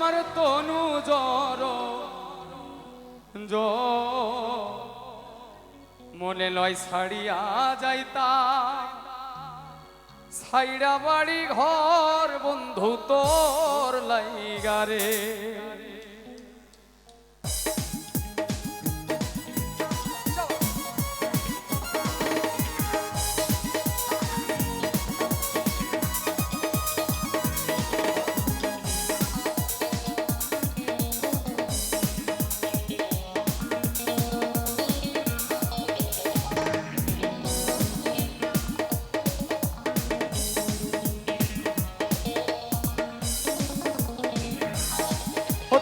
আমার তনু জর মনে লয় ছাড়িয়া যাইতা ছাইড়া বাড়ি ঘর বন্ধু তোর লাইগারে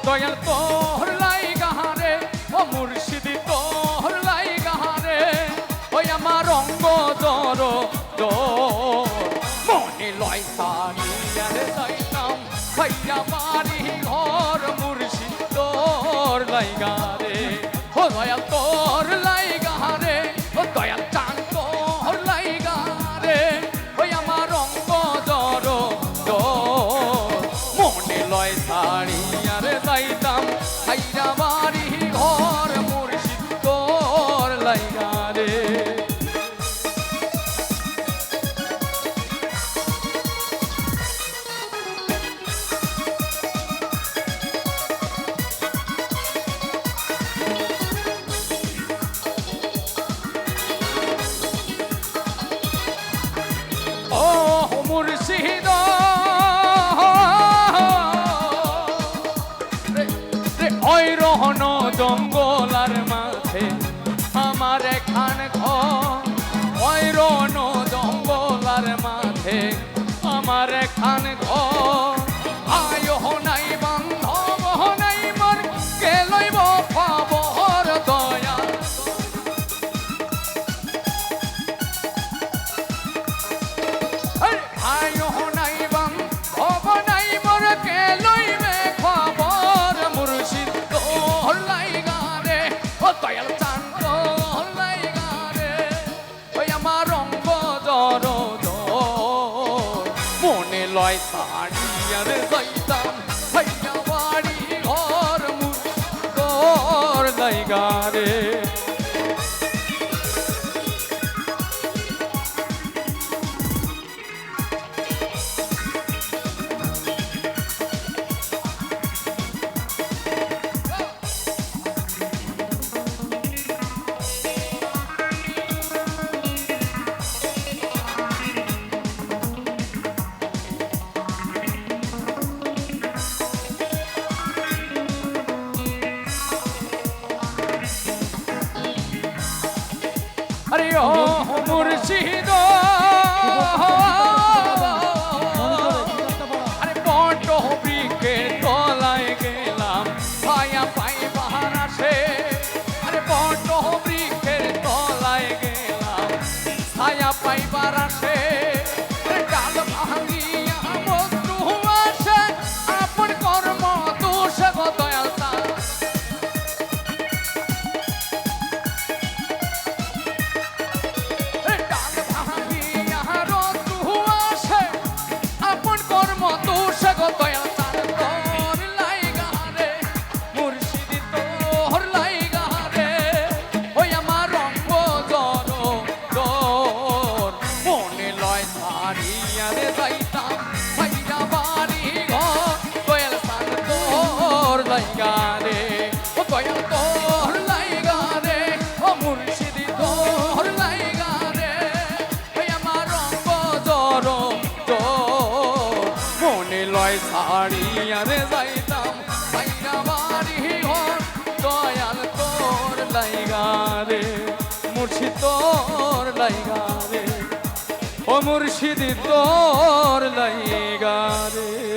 দয়াল তোর লাইগারে ও মুর্শিদি তোর লাইগারে ওই আমার অঙ্গ জর মনে লয় সারিয়ারে যাইতাম ভাইয়া বাড়ি ঘর মুর্শিদ তোর লাইগারে ও দয়াল তোর লাইগারে ও দয়াল চান তোর লাইগারে ওই আমার অঙ্গ জর মনে লয় সারিয়ারে যাইতাম ভাইয়া বাড়ি ঘর মুর্শিদ তোর লাইগারে ও মুর্শিদ ওই রহন জঙ্গলার মাঝে আমার এখান ঘর ওই রহন জঙ্গলার মাঝে আমার এখান ঘর আয় নাই বান্ধব নাই মন কে লইব খবর দয়া আয় নাই বান্ধব নাই মন কে লইবে খবর মুর্শিদ তোর লাইগারে ও দয়াল চান তোর লাইগারে ওই আমার রঙ্গ জর মনে লয় সাড়িয়ারে যাইতাম ভাইয়া বাড়ি ঘর মুর্শিদ তোর লাইগারে আরে ও মুর্শিদ আরে বট বৃক্ষের তলায় গেলাম ছায়া পাইবার আসে আরে বট বৃক্ষের তলায় গেলাম ছায়া পাইবার আসে ডাল ভাঙিয়া বন্ধু আসে আপন কর্ম দোষ গো দয়াল ছাড়িয়ারে যাইতাম ভাইয়া বাড়ি ঘর দয়াল তোর লাইগারে মুর্শিদ তোর লাইগারে ও মুর্শিদ তোর লাইগারে।